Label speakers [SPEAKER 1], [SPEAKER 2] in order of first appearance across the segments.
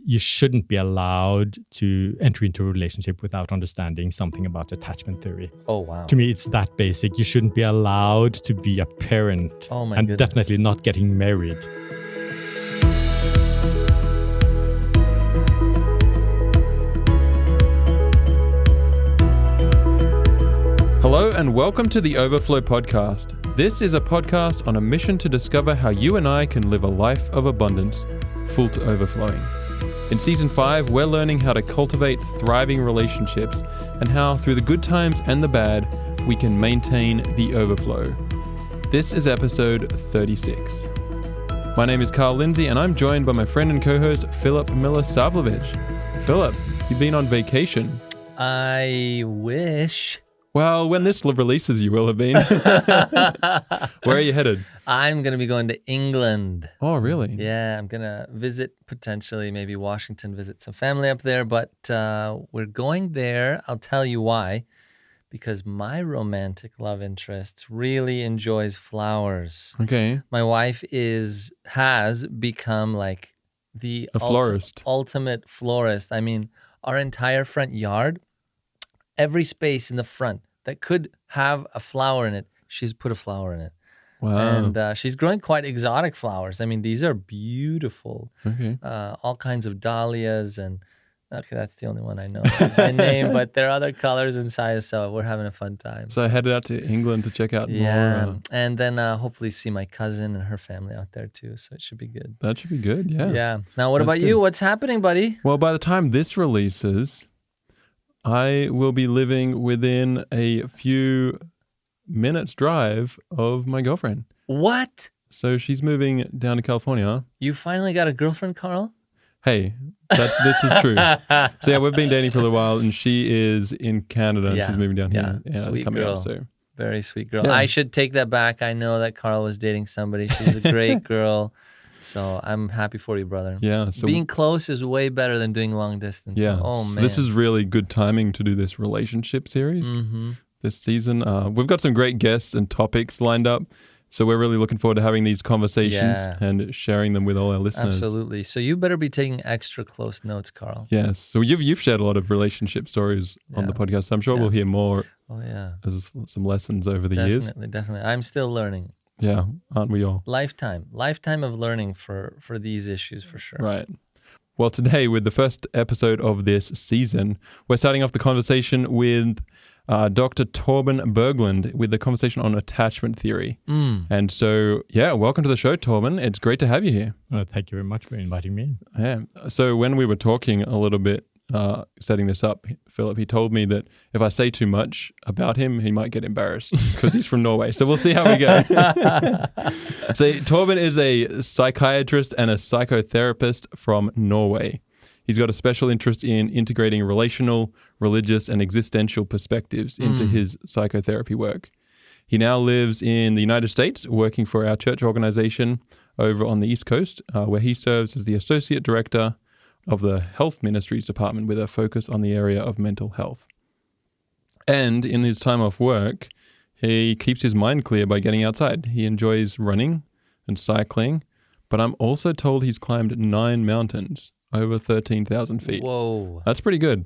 [SPEAKER 1] you shouldn't be allowed to enter into a relationship without understanding something about attachment theory.
[SPEAKER 2] Oh, wow.
[SPEAKER 1] To me, it's that basic. You shouldn't be allowed to be a parent.
[SPEAKER 2] Oh, my
[SPEAKER 1] and
[SPEAKER 2] goodness.
[SPEAKER 1] definitely not getting married.
[SPEAKER 3] Hello and welcome to the Overflow Podcast. This is a podcast on a mission to discover how you and I can live a life of abundance, full to overflowing. In Season 5, we're learning how to cultivate thriving relationships and how, through the good times and the bad, we can maintain the overflow. This is episode 36. My name is Carl Lindsay and I'm joined by my friend and co-host Philip Milosavljevic. Philip, you've been on vacation.
[SPEAKER 2] I wish.
[SPEAKER 3] Well, when this releases, you will have been. Where are you headed?
[SPEAKER 2] I'm going to be going to England.
[SPEAKER 3] Oh, really?
[SPEAKER 2] Yeah, I'm going to visit potentially maybe Washington, visit some family up there. But we're going there. I'll tell you why. Because my romantic love interest really enjoys flowers.
[SPEAKER 3] Okay.
[SPEAKER 2] My wife has become like
[SPEAKER 3] a florist.
[SPEAKER 2] Ultimate florist. I mean, our entire front yard, every space in the front that could have a flower in it, she's put a flower in it.
[SPEAKER 3] Wow.
[SPEAKER 2] And she's growing quite exotic flowers. I mean, these are beautiful.
[SPEAKER 3] Okay.
[SPEAKER 2] All kinds of dahlias and, okay, that's the only one I know by name, but there are other colors and sizes, so we're having a fun time.
[SPEAKER 3] So I headed out to England to check out more.
[SPEAKER 2] And then hopefully see my cousin and her family out there too, so it should be good.
[SPEAKER 3] That should be good, yeah.
[SPEAKER 2] Yeah. Now, what about
[SPEAKER 3] good.
[SPEAKER 2] you? What's happening, buddy?
[SPEAKER 3] Well, by the time this releases, I will be living within a few minutes drive of my girlfriend.
[SPEAKER 2] What?
[SPEAKER 3] So she's moving down to California.
[SPEAKER 2] You finally got a girlfriend, Carl?
[SPEAKER 3] Hey, this is true. So yeah, we've been dating for a little while, and she is in Canada, and she's moving down here.
[SPEAKER 2] Yeah, sweet
[SPEAKER 3] coming
[SPEAKER 2] girl.
[SPEAKER 3] up, so.
[SPEAKER 2] Very sweet girl.
[SPEAKER 3] Yeah.
[SPEAKER 2] I should take that back. I know that Carl was dating somebody. She's a great girl. So I'm happy for you, brother.
[SPEAKER 3] Yeah. So
[SPEAKER 2] being close is way better than doing long distance.
[SPEAKER 3] Yeah.
[SPEAKER 2] Oh, man.
[SPEAKER 3] So this is really good timing to do this relationship series this season. We've got some great guests and topics lined up. So we're really looking forward to having these conversations and sharing them with all our listeners.
[SPEAKER 2] Absolutely. So you better be taking extra close notes, Carl.
[SPEAKER 3] Yes. So you've shared a lot of relationship stories on the podcast. So I'm sure we'll hear more.
[SPEAKER 2] Oh, yeah.
[SPEAKER 3] As some lessons over the years.
[SPEAKER 2] Definitely. I'm still learning.
[SPEAKER 3] Yeah, aren't we all?
[SPEAKER 2] Lifetime of learning for these issues, for sure.
[SPEAKER 3] Right. Well, today, with the first episode of this season, we're starting off the conversation with Dr. Torben Bergland with the conversation on attachment theory. And so, welcome to the show, Torben. It's great to have you here.
[SPEAKER 1] Thank you very much for inviting me.
[SPEAKER 3] Yeah. So when we were talking a little bit, setting this up, Philip, he told me that if I say too much about him, he might get embarrassed because he's from Norway. So we'll see how we go. So Torben is a psychiatrist and a psychotherapist from Norway. He's got a special interest in integrating relational, religious, and existential perspectives into his psychotherapy work. He now lives in the United States, working for our church organization over on the East Coast, where he serves as the associate director of the Health Ministries Department with a focus on the area of mental health. And in his time off work, he keeps his mind clear by getting outside. He enjoys running and cycling, but I'm also told he's climbed 9 mountains, over 13,000 feet.
[SPEAKER 2] Whoa.
[SPEAKER 3] That's pretty good.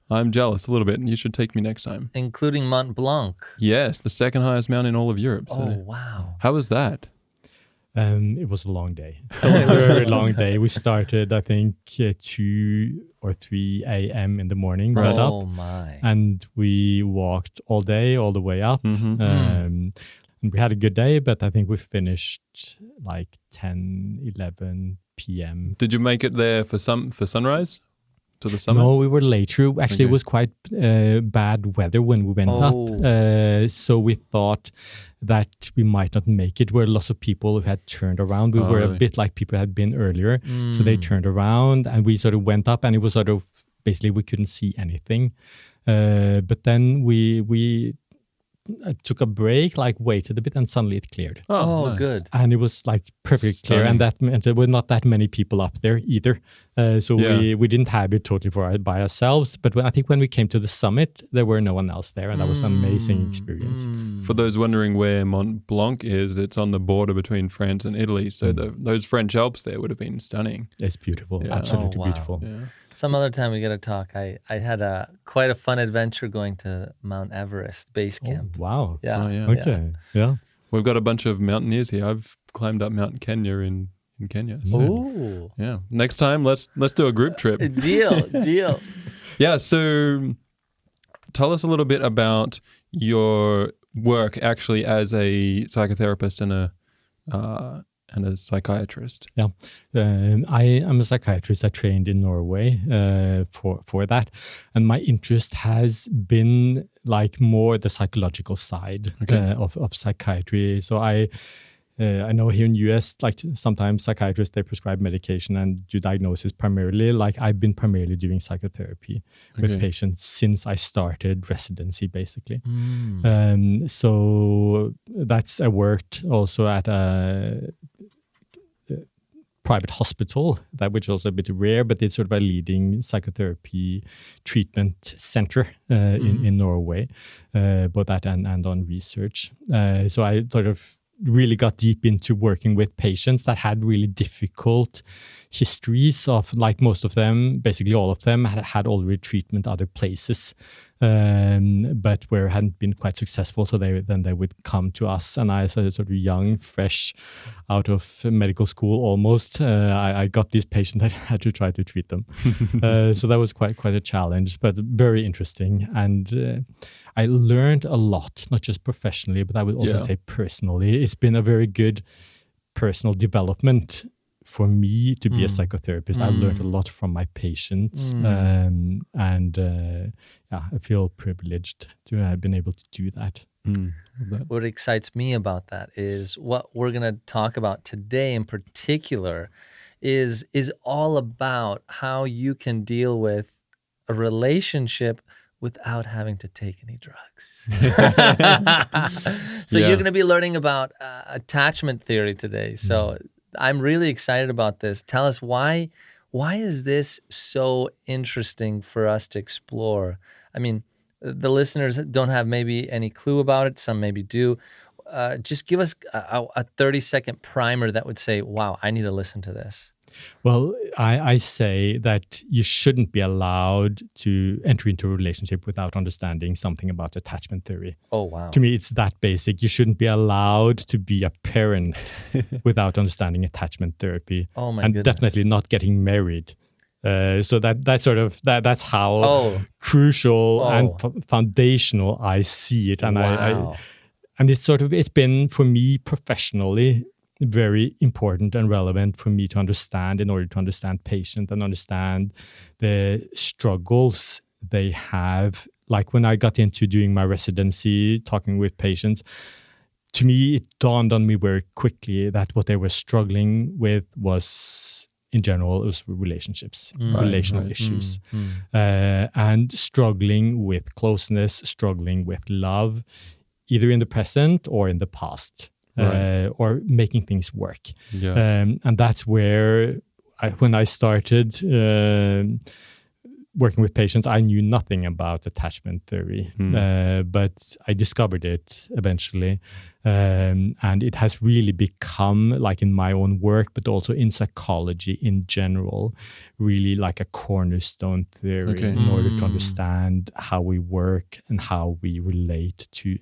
[SPEAKER 3] I'm jealous a little bit, and you should take me next time.
[SPEAKER 2] Including Mont Blanc.
[SPEAKER 3] Yes, the second highest mountain in all of Europe. So.
[SPEAKER 2] Oh, wow.
[SPEAKER 3] How was that?
[SPEAKER 1] It was a long day. It was a very long day. We started, I think, 2 or 3 a.m. in the morning. Right up.
[SPEAKER 2] Oh, my.
[SPEAKER 1] And we walked all day, all the way up. And we had a good day, but I think we finished like 10, 11 p.m.
[SPEAKER 3] Did you make it there for sunrise? To the summit?
[SPEAKER 1] No, we were later. Actually, it was quite bad weather when we went up. So we thought that we might not make it. Where lots of people who had turned around. We were a bit like people had been earlier. So they turned around and we sort of went up and it was sort of, basically we couldn't see anything. But then we took a break, like waited a bit, and suddenly it cleared.
[SPEAKER 2] Oh, nice. Good.
[SPEAKER 1] And it was like perfectly clear, and that meant there were not that many people up there either. So we didn't have it totally by ourselves. But I think when we came to the summit, there were no one else there. And that was an amazing experience.
[SPEAKER 3] For those wondering where Mont Blanc is, it's on the border between France and Italy. So those French Alps there would have been stunning.
[SPEAKER 1] It's beautiful. Absolutely beautiful.
[SPEAKER 3] Yeah.
[SPEAKER 2] Some other time we got to talk. I had quite a fun adventure going to Mount Everest base camp.
[SPEAKER 1] Oh, wow.
[SPEAKER 2] Yeah.
[SPEAKER 3] Oh, yeah.
[SPEAKER 1] Okay. Yeah.
[SPEAKER 3] We've got a bunch of mountaineers here. I've climbed up Mount Kenya in Kenya. So,
[SPEAKER 2] Ooh.
[SPEAKER 3] yeah. Next time, let's do a group trip.
[SPEAKER 2] Deal.
[SPEAKER 3] Yeah. So tell us a little bit about your work actually as a psychotherapist and a psychiatrist.
[SPEAKER 1] Yeah, I am a psychiatrist. I trained in Norway for that, and my interest has been like more the psychological side of psychiatry. So I know here in US, like sometimes psychiatrists, they prescribe medication and do diagnosis primarily. Like I've been primarily doing psychotherapy with patients since I started residency, basically. So I worked also at a private hospital, which is also a bit rare, but it's sort of a leading psychotherapy treatment center in Norway, both that and on research. So I sort of really got deep into working with patients that had really difficult histories of, like most of them, basically all of them had already treatment other places, but hadn't been quite successful. So they would come to us, and I, sort of young, fresh, out of medical school almost, I got these patients that had to try to treat them. So that was quite a challenge, but very interesting. And I learned a lot, not just professionally, but I would also say personally. It's been a very good personal development for me to be a psychotherapist. I've learned a lot from my patients, and I feel privileged to have been able to do that.
[SPEAKER 2] What excites me about that is what we're going to talk about today in particular is all about how you can deal with a relationship without having to take any drugs. So you're going to be learning about attachment theory today. So I'm really excited about this. Tell us why is this so interesting for us to explore? I mean, the listeners don't have maybe any clue about it. Some maybe do. Just give us a 30-second primer that would say, wow, I need to listen to this.
[SPEAKER 1] Well, I say that you shouldn't be allowed to enter into a relationship without understanding something about attachment theory.
[SPEAKER 2] Oh, wow.
[SPEAKER 1] To me, it's that basic. You shouldn't be allowed to be a parent without understanding attachment therapy.
[SPEAKER 2] Oh, my
[SPEAKER 1] and
[SPEAKER 2] goodness.
[SPEAKER 1] Definitely not getting married. So that's how crucial and foundational I see it. And it's been for me professionally very important and relevant for me to understand in order to understand patients and understand the struggles they have. Like when I got into doing my residency, talking with patients, to me, it dawned on me very quickly that what they were struggling with was, in general, it was relationships, relational issues, and struggling with closeness, struggling with love, either in the present or in the past. Or making things work. And that's where, when I started working with patients, I knew nothing about attachment theory, but I discovered it eventually. And it has really become, like in my own work, but also in psychology in general, really like a cornerstone theory in order to understand how we work and how we relate to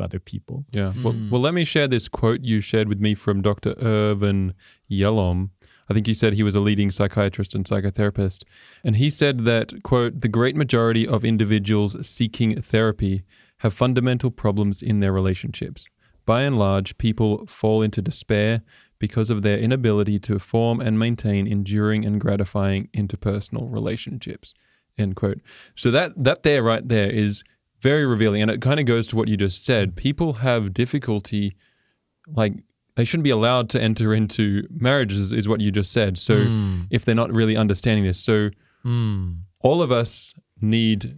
[SPEAKER 1] other people.
[SPEAKER 3] Yeah. Well, let me share this quote you shared with me from Dr. Irvin Yalom. I think you said he was a leading psychiatrist and psychotherapist. And he said that, quote, "The great majority of individuals seeking therapy have fundamental problems in their relationships. By and large, people fall into despair because of their inability to form and maintain enduring and gratifying interpersonal relationships," end quote. So that right there is very revealing. And it kind of goes to what you just said. People have difficulty, like, they shouldn't be allowed to enter into marriages, is what you just said. So if they're not really understanding this. So all of us need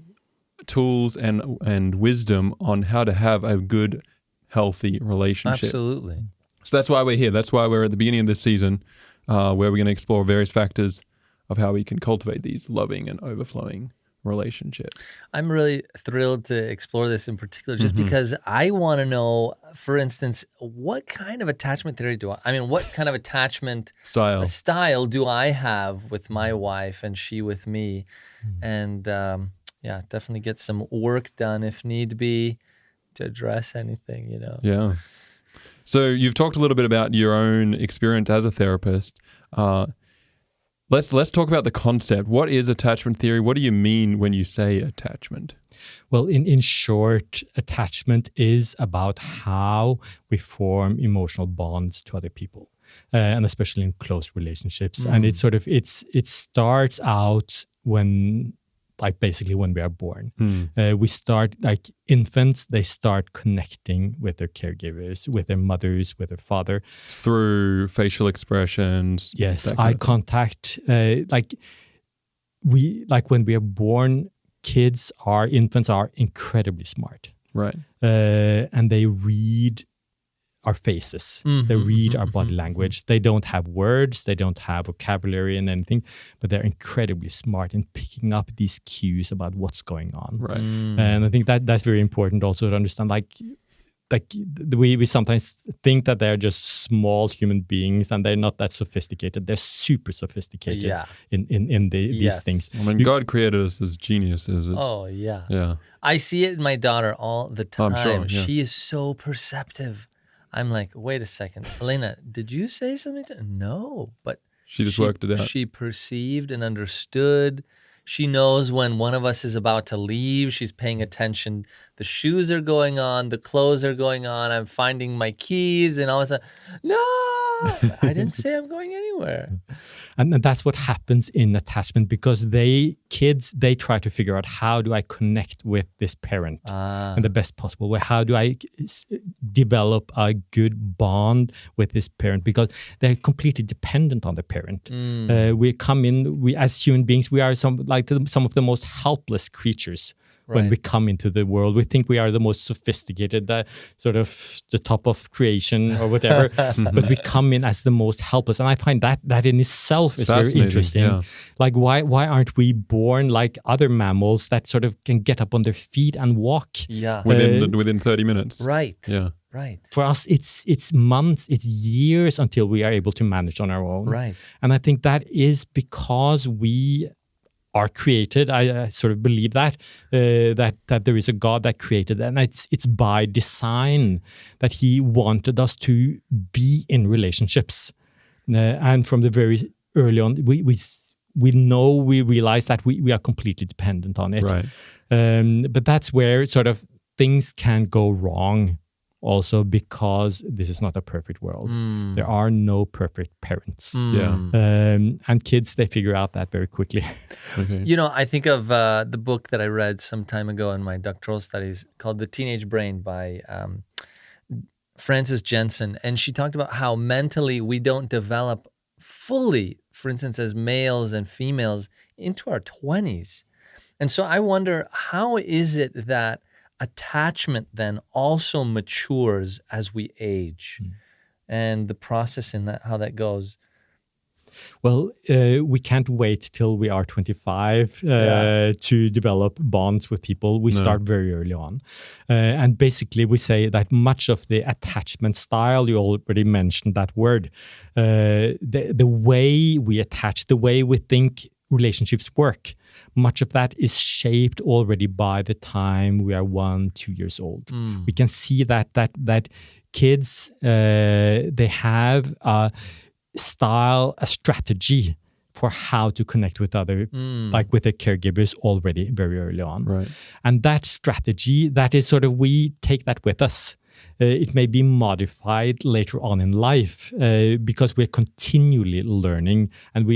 [SPEAKER 3] tools and wisdom on how to have a good, healthy relationship.
[SPEAKER 2] Absolutely.
[SPEAKER 3] So that's why we're here. That's why we're at the beginning of this season, where we're going to explore various factors of how we can cultivate these loving and overflowing relationships.
[SPEAKER 2] I'm really thrilled to explore this in particular, just because I want to know, for instance, what kind of attachment theory what kind of attachment style do I have with my wife and she with me? And definitely get some work done if need be to address anything,
[SPEAKER 3] Yeah. So you've talked a little bit about your own experience as a therapist. Let's talk about the concept. What is attachment theory? What do you mean when you say attachment?
[SPEAKER 1] Well, in short, attachment is about how we form emotional bonds to other people, and especially in close relationships. And it starts out when we are born. We start, like infants, they start connecting with their caregivers, with their mothers, with their father.
[SPEAKER 3] Through facial expressions.
[SPEAKER 1] Yes, eye contact. When we are born, infants are incredibly smart.
[SPEAKER 3] Right.
[SPEAKER 1] And they read our faces. They read our body language. They don't have words. They don't have vocabulary and anything, but they're incredibly smart in picking up these cues about what's going on.
[SPEAKER 3] Right.
[SPEAKER 1] And I think that's very important also to understand. We sometimes think that they're just small human beings and they're not that sophisticated. They're super sophisticated in these things.
[SPEAKER 3] I mean, God created us as geniuses. Yeah.
[SPEAKER 2] I see it in my daughter all the time.
[SPEAKER 3] I'm sure, yeah.
[SPEAKER 2] She is so perceptive. I'm like, wait a second, Elena, did you say something No, but
[SPEAKER 3] she worked it out.
[SPEAKER 2] She perceived and understood. She knows when one of us is about to leave. She's paying attention. The shoes are going on. The clothes are going on. I'm finding my keys. And all of a sudden, no, I didn't say I'm going anywhere.
[SPEAKER 1] And that's what happens in attachment, because kids try to figure out, how do I connect with this parent in the best possible way? How do I develop a good bond with this parent? Because they're completely dependent on the parent. We as human beings, we are some of the most helpless creatures. When we come into the world, we think we are the most sophisticated, the top of creation or whatever, but we come in as the most helpless. And I find that in itself is very interesting. Yeah. Like, why aren't we born like other mammals that can get up on their feet and walk?
[SPEAKER 2] Yeah.
[SPEAKER 3] Within 30 minutes.
[SPEAKER 2] Right.
[SPEAKER 3] Yeah.
[SPEAKER 2] Right.
[SPEAKER 1] For us, it's months, it's years until we are able to manage on our own.
[SPEAKER 2] Right.
[SPEAKER 1] And I think that is because we are created. I believe that there is a God that created, and it's by design that He wanted us to be in relationships, and from the very early on, we realize that we are completely dependent on it.
[SPEAKER 3] Right.
[SPEAKER 1] But that's where things can go wrong. Also, because this is not a perfect world. There are no perfect parents.
[SPEAKER 3] Yeah.
[SPEAKER 1] And kids, they figure out that very quickly.
[SPEAKER 3] Okay.
[SPEAKER 2] I think of the book that I read some time ago in my doctoral studies called The Teenage Brain by Frances Jensen. And she talked about how mentally we don't develop fully, for instance, as males and females into our 20s. And so I wonder, how is it that attachment then also matures as we age, and the process in that, how that goes?
[SPEAKER 1] Well, we can't wait till we are 25 to develop bonds with people. We start very early on. And basically, we say that much of the attachment style, you already mentioned that word, the way we attach, the way we think relationships work, much of that is shaped already by the time we are 1-2 years old. We can see that kids, they have a style, a strategy for how to connect with other, like with their caregivers already very early on.
[SPEAKER 3] Right.
[SPEAKER 1] And that strategy, that is we take that with us. It may be modified later on in life because we're continually learning, and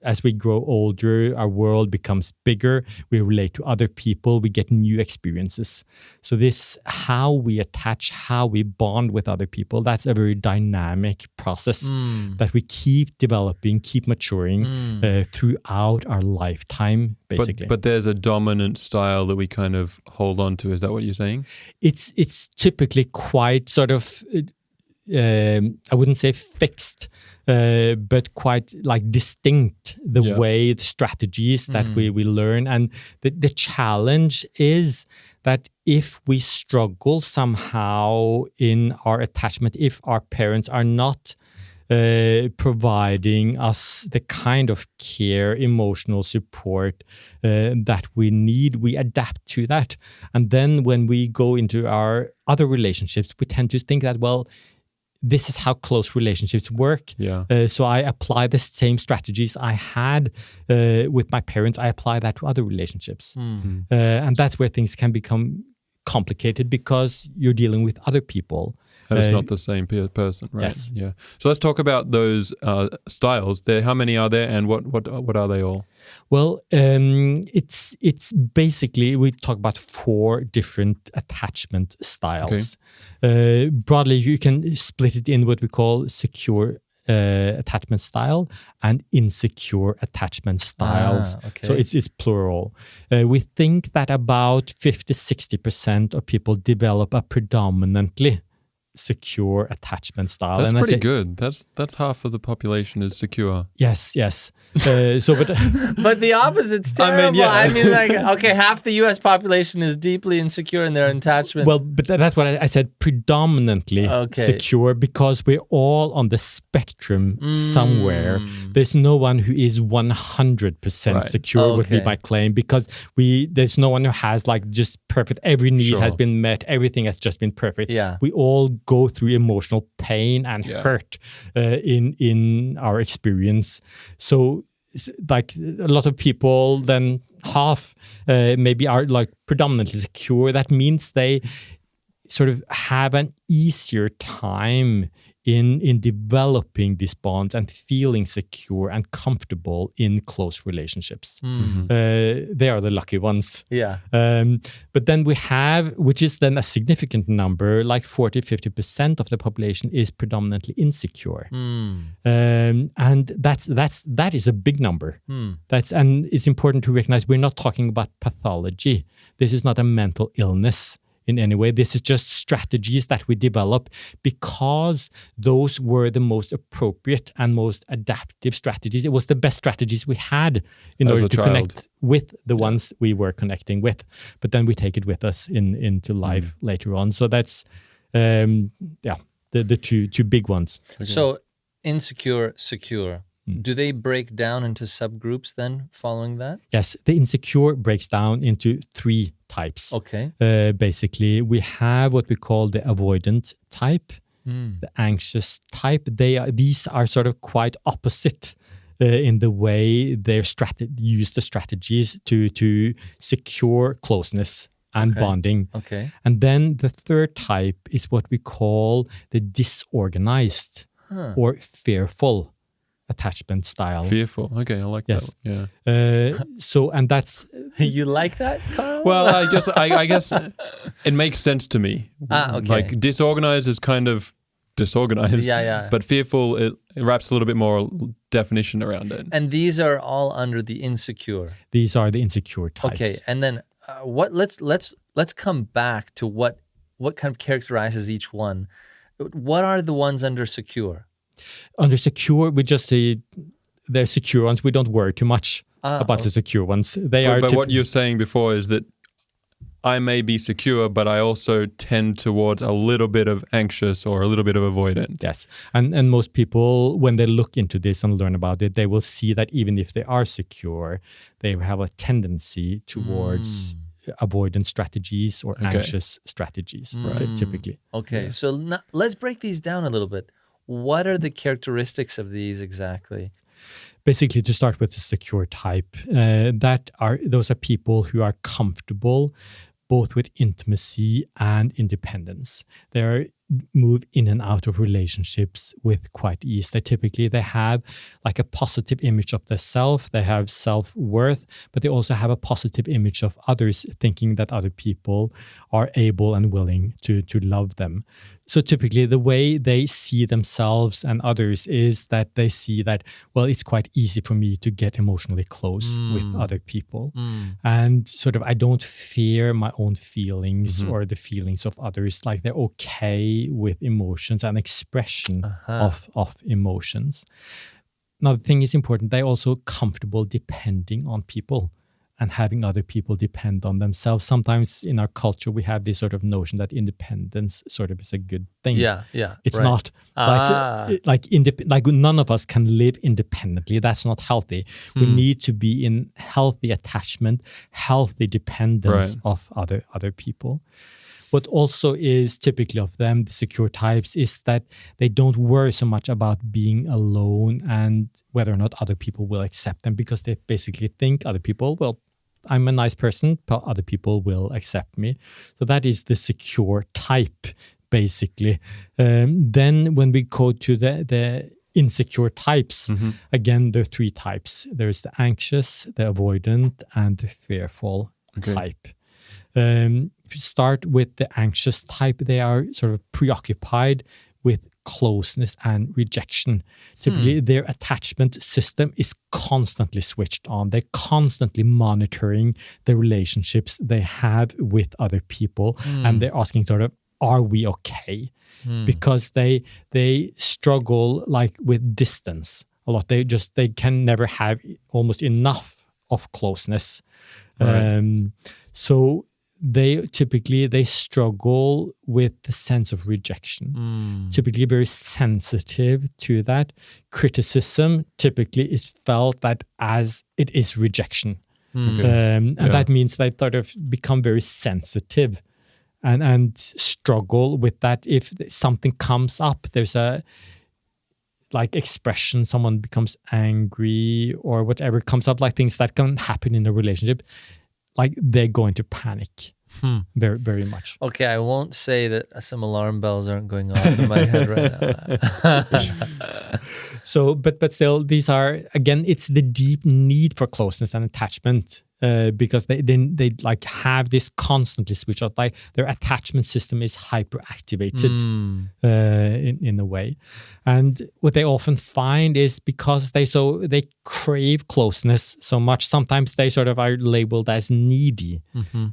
[SPEAKER 1] as we grow older, our world becomes bigger. We relate to other people. We get new experiences. So how we attach, how we bond with other people, that's a very dynamic process that we keep developing, keep maturing throughout our lifetime, basically.
[SPEAKER 3] But there's a dominant style that we kind of hold on to. Is that what you're saying?
[SPEAKER 1] It's typically quite I wouldn't say fixed, but quite like distinct the way, the strategies that we learn. And the challenge is that if we struggle somehow in our attachment, if our parents are not providing us the kind of care, emotional support that we need, we adapt to that. And then when we go into our other relationships, we tend to think that, well, this is how close relationships work. So I apply the same strategies I had with my parents. I apply that to other relationships. And that's where things can become complicated because you're dealing with other people.
[SPEAKER 3] And it's not the same person, right?
[SPEAKER 1] Yes.
[SPEAKER 3] Yeah. So let's talk about those styles. How many are there, and what are they all?
[SPEAKER 1] Well, it's basically, we talk about 4 different attachment styles. Okay. Broadly, you can split it in what we call secure attachment style and insecure attachment styles.
[SPEAKER 2] Okay.
[SPEAKER 1] So it's plural. We think that about 50-60% of people develop a predominantly secure attachment style.
[SPEAKER 3] That's pretty good. That's half of the population is secure.
[SPEAKER 1] Yes. But
[SPEAKER 2] but the opposite's terrible. I mean, like, okay, half the U.S. population is deeply insecure in their attachment.
[SPEAKER 1] Well, but that's what I said, predominantly secure, because we're all on the spectrum somewhere. There's no one who is 100% secure, would be my claim, because there's no one who has like just perfect, every need has been met, everything has just been perfect. We all go through emotional pain and hurt in our experience. So like a lot of people, then half maybe are like predominantly secure. That means they sort of have an easier time in developing these bonds and feeling secure and comfortable in close relationships. They are the lucky ones. But then we have, which is then a significant number, like 40-50% of the population is predominantly insecure. And that is a big number. And it's important to recognize we're not talking about pathology. This is not a mental illness in any way. This is just strategies that we develop because those were the most appropriate and most adaptive strategies. It was the best strategies we had in order to connect with the ones we were connecting with. But then we take it with us into life later on. So that's the two big ones.
[SPEAKER 2] Okay. So insecure, secure. Do they break down into subgroups then following that?
[SPEAKER 1] Yes, the insecure breaks down into 3 types.
[SPEAKER 2] Okay.
[SPEAKER 1] Basically, we have what we call the avoidant type, the anxious type. These are sort of quite opposite in the way they use the strategies to secure closeness and bonding.
[SPEAKER 2] Okay.
[SPEAKER 1] And then the 3rd type is what we call the disorganized or fearful attachment style.
[SPEAKER 3] Fearful. Okay, I like that. Yeah.
[SPEAKER 1] And that's
[SPEAKER 2] you like that, Carl?
[SPEAKER 3] Well, I guess it makes sense to me.
[SPEAKER 2] Okay.
[SPEAKER 3] Like disorganized is kind of disorganized. But fearful, it wraps a little bit more definition around it.
[SPEAKER 2] And these are all under the insecure.
[SPEAKER 1] These are the insecure types.
[SPEAKER 2] Okay, and then let's come back to what kind of characterizes each one. What are the ones under secure?
[SPEAKER 1] Under secure, we just say they're secure ones. We don't worry too much about the secure ones.
[SPEAKER 3] But what you're saying before is that I may be secure, but I also tend towards a little bit of anxious or a little bit of avoidant.
[SPEAKER 1] Yes. And most people, when they look into this and learn about it, they will see that even if they are secure, they have a tendency towards avoidant strategies or anxious strategies, typically.
[SPEAKER 2] Okay. So now, let's break these down a little bit. What are the characteristics of these exactly?
[SPEAKER 1] Basically, to start with the secure type, those are people who are comfortable both with intimacy and independence. They move in and out of relationships with quite ease. They have like a positive image of themselves. They have self-worth, but they also have a positive image of others, thinking that other people are able and willing to love them. So typically the way they see themselves and others is that they see that, well, it's quite easy for me to get emotionally close with other people. And sort of I don't fear my own feelings or the feelings of others. Like they're okay with emotions and expression of emotions. Now, the thing is important, they're also comfortable depending on people and having other people depend on themselves. Sometimes in our culture, we have this sort of notion that independence sort of is a good thing.
[SPEAKER 2] Yeah.
[SPEAKER 1] It's not. Like none of us can live independently. That's not healthy. We need to be in healthy attachment, healthy dependence of other people. What also is typically of them, the secure types, is that they don't worry so much about being alone and whether or not other people will accept them, because they basically think other people, well, I'm a nice person, but other people will accept me. So that is the secure type, basically. Then when we go to the insecure types, again, there are three types. There's the anxious, the avoidant, and the fearful type. If you start with the anxious type, they are sort of preoccupied with closeness and rejection. Typically, their attachment system is constantly switched on. They're constantly monitoring the relationships they have with other people, and they're asking sort of, are we okay? Because they struggle like with distance a lot. They can never have almost enough of closeness. So they struggle with the sense of rejection. Typically very sensitive to that. Criticism typically is felt that as it is rejection. And that means they sort of become very sensitive and struggle with that. If something comes up, there's a like expression, someone becomes angry or whatever comes up, like things that can happen in a relationship, like they're going to panic very, very much.
[SPEAKER 2] Okay, I won't say that some alarm bells aren't going off in my head right now.
[SPEAKER 1] So, but still, these are, again, it's the deep need for closeness and attachment. Because they like have this constantly switch off, like their attachment system is hyperactivated in a way. And what they often find is because they crave closeness so much, sometimes they sort of are labeled as needy.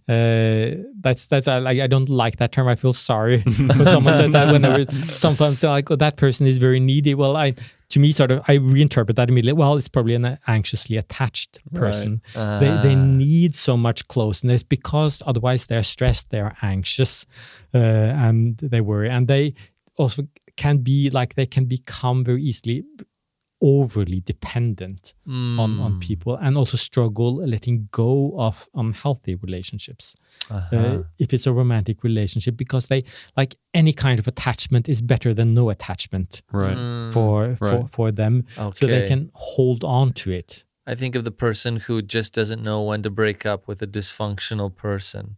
[SPEAKER 1] That's I don't like that term. I feel sorry when someone says that. Whenever sometimes they're like, oh, that person is very needy. Well, to me, sort of, I reinterpret that immediately. Well, it's probably an anxiously attached person. They need so much closeness because otherwise they're stressed, they're anxious, and they worry. And they also can become very easily overly dependent on people, and also struggle letting go of unhealthy relationships. If it's a romantic relationship, because they like any kind of attachment is better than no attachment for them. So they can hold on to it.
[SPEAKER 2] I think of the person who just doesn't know when to break up with a dysfunctional person.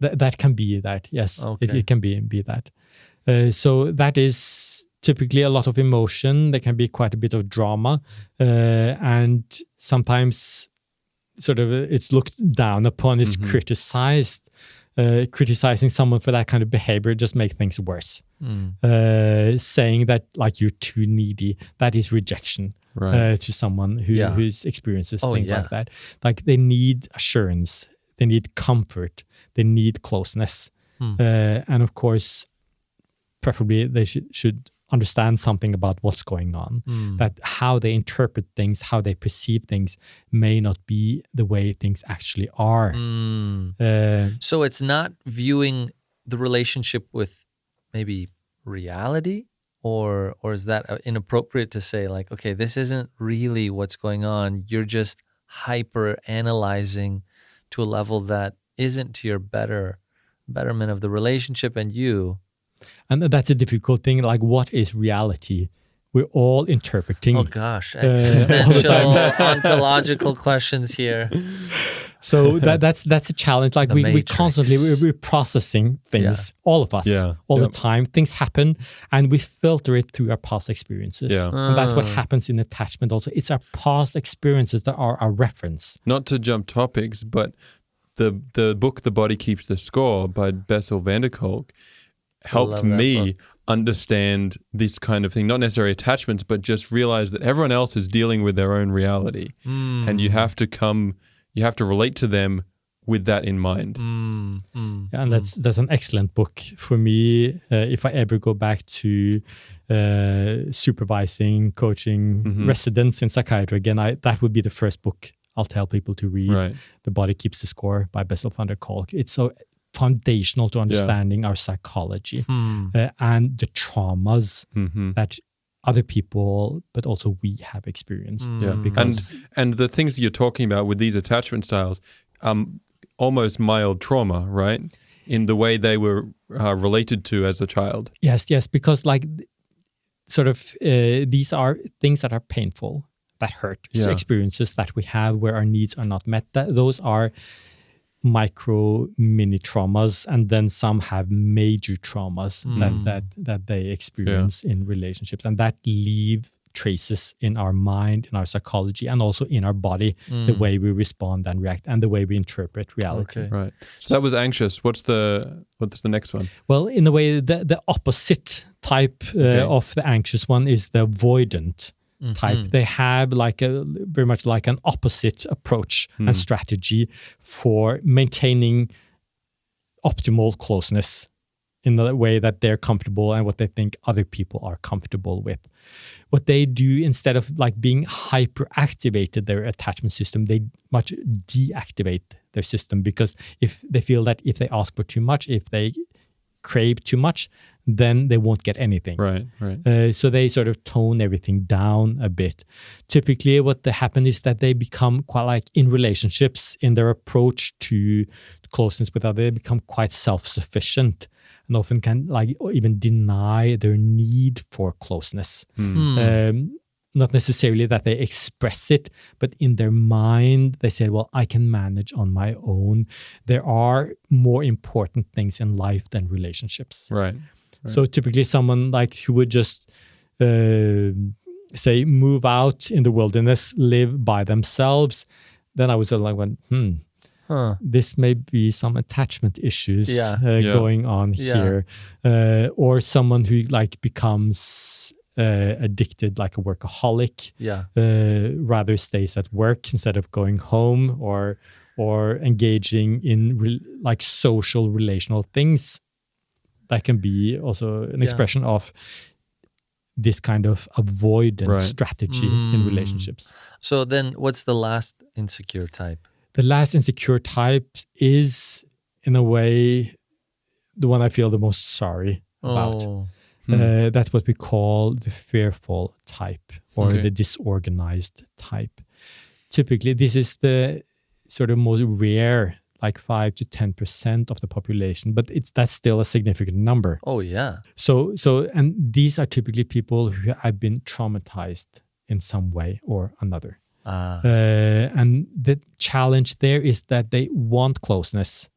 [SPEAKER 1] That can be that. Yes, it can be that. So that is typically a lot of emotion. There can be quite a bit of drama, and sometimes sort of it's looked down upon, it's criticized. Criticizing someone for that kind of behavior just makes things worse. Saying that like you're too needy, that is rejection to someone who experiences things like that. Like they need assurance, they need comfort, they need closeness, and of course, preferably they should understand something about what's going on, that how they interpret things, how they perceive things may not be the way things actually are.
[SPEAKER 2] So it's not viewing the relationship with maybe reality, or is that inappropriate to say like, okay, this isn't really what's going on. You're just hyper analyzing to a level that isn't to your betterment of the relationship and you.
[SPEAKER 1] And that's a difficult thing. Like, what is reality? We're all interpreting.
[SPEAKER 2] Oh gosh, existential, ontological questions here.
[SPEAKER 1] So that's a challenge. Like we constantly we're processing things, all of us, all the time. Things happen, and we filter it through our past experiences. And that's what happens in attachment. Also, it's our past experiences that are our reference.
[SPEAKER 3] Not to jump topics, but the book "The Body Keeps the Score" by Bessel van der Kolk helped me understand this kind of thing, not necessarily attachments, but just realize that everyone else is dealing with their own reality. And you have to relate to them with that in mind.
[SPEAKER 1] Yeah, and that's an excellent book for me. If I ever go back to supervising, coaching residents in psychiatry again, that would be the first book I'll tell people to read.
[SPEAKER 3] Right.
[SPEAKER 1] The Body Keeps the Score by Bessel van der Kolk. It's so foundational to understanding our psychology and the traumas that other people, but also we have experienced. Because
[SPEAKER 3] and the things you're talking about with these attachment styles, almost mild trauma, right? In the way they were related to as a child.
[SPEAKER 1] Yes, because like sort of these are things that are painful, that hurt, experiences that we have where our needs are not met. Those are micro mini traumas, and then some have major traumas that they experience in relationships, and that leave traces in our mind, in our psychology, and also in our body, the way we respond and react, and the way we interpret reality.
[SPEAKER 3] Right. So that was anxious. What's the next one?
[SPEAKER 1] Well, in a way, the opposite type of the anxious one is the avoidant type. They have very much like an opposite approach and strategy for maintaining optimal closeness in the way that they're comfortable and what they think other people are comfortable with. What they do, instead of like being hyperactivated their attachment system, they much deactivate their system, because if they feel that if they ask for too much, if they crave too much, then they won't get anything.
[SPEAKER 3] Right.
[SPEAKER 1] So they sort of tone everything down a bit. Typically, what happens is that they become quite like in relationships, in their approach to closeness with others, they become quite self-sufficient and often can like even deny their need for closeness. Not necessarily that they express it, but in their mind, they say, well, I can manage on my own. There are more important things in life than relationships.
[SPEAKER 3] Right.
[SPEAKER 1] So typically someone like who would just say, move out in the wilderness, live by themselves, then I was sort of like, this may be some attachment issues going on here. Or someone who like becomes addicted, like a workaholic, rather stays at work instead of going home, or engaging in like social relational things. That can be also an expression of this kind of avoidance strategy in relationships.
[SPEAKER 2] So then what's the last insecure type?
[SPEAKER 1] The last insecure type is, in a way, the one I feel the most sorry about. That's what we call the fearful type, or the disorganized type. Typically, this is the sort of most rare, like 5 to 10% of the population, but that's still a significant number.
[SPEAKER 2] Oh, yeah.
[SPEAKER 1] So, and these are typically people who have been traumatized in some way or another. And the challenge there is that they want closeness,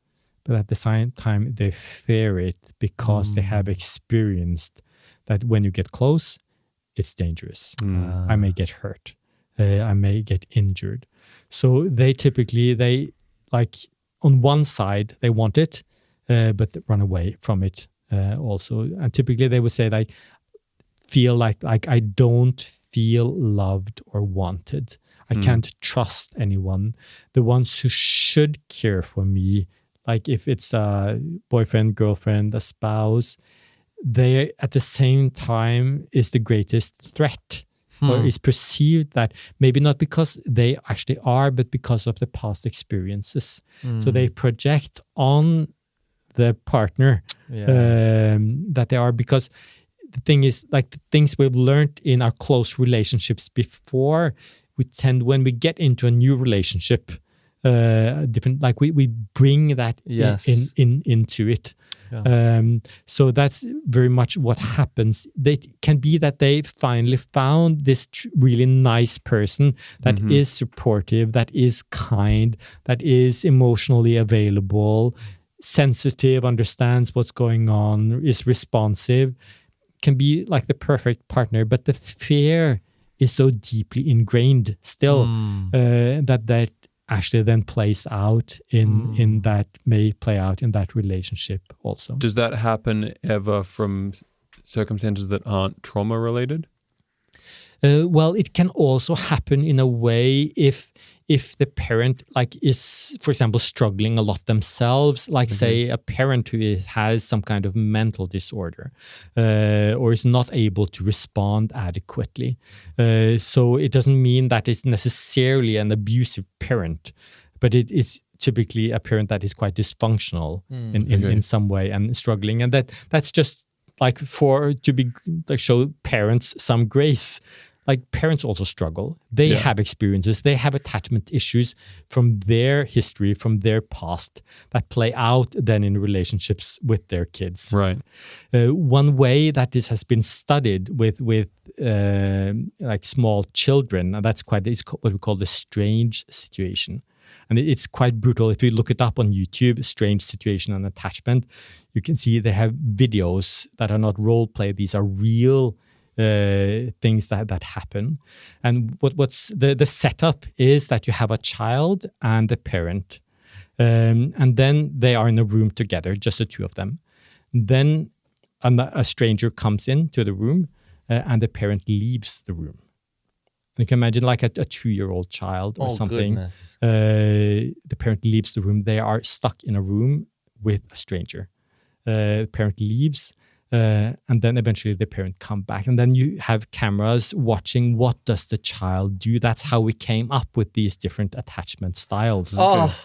[SPEAKER 1] but at the same time, they fear it because they have experienced that when you get close, it's dangerous. I may get hurt. I may get injured. So they typically, on one side, they want it, but they run away from it also. And typically they would say, like, feel like I don't feel loved or wanted. I can't trust anyone. The ones who should care for me, like if it's a boyfriend, girlfriend, a spouse, they at the same time is the greatest threat, or is perceived that maybe not because they actually are, but because of the past experiences. So they project on the partner that they are, because the thing is, like, the things we've learned in our close relationships before, we tend, when we get into a new relationship, different, like we bring that into it. So that's very much what happens. They can be that they finally found this really nice person that is supportive, that is kind, that is emotionally available, sensitive, understands what's going on, is responsive, can be like the perfect partner, but the fear is so deeply ingrained still that actually then plays out in that, may play out in that relationship also.
[SPEAKER 3] Does that happen ever from circumstances that aren't trauma related?
[SPEAKER 1] Well, it can also happen in a way if the parent is, for example, struggling a lot themselves, say a parent who has some kind of mental disorder or is not able to respond adequately. So it doesn't mean that it's necessarily an abusive parent, but it is typically a parent that is quite dysfunctional in some way and struggling. And that's just show parents some grace. Parents also struggle. They have experiences. They have attachment issues from their history, from their past that play out then in relationships with their kids.
[SPEAKER 3] Right.
[SPEAKER 1] One way that this has been studied with small children, and it's what we call the strange situation. And it's quite brutal. If you look it up on YouTube, strange situation and attachment, you can see they have videos that are not role play. These are real things that happen. And what's the setup is that you have a child and a parent, and then they are in a room together, just the two of them. Then a stranger comes into the room, and the parent leaves the room. You can imagine a 2-year-old child or something.
[SPEAKER 2] Goodness.
[SPEAKER 1] The parent leaves the room. They are stuck in a room with a stranger. The parent leaves. And then eventually the parent come back, and then you have cameras watching what does the child do. That's how we came up with these different attachment styles.
[SPEAKER 2] Oh,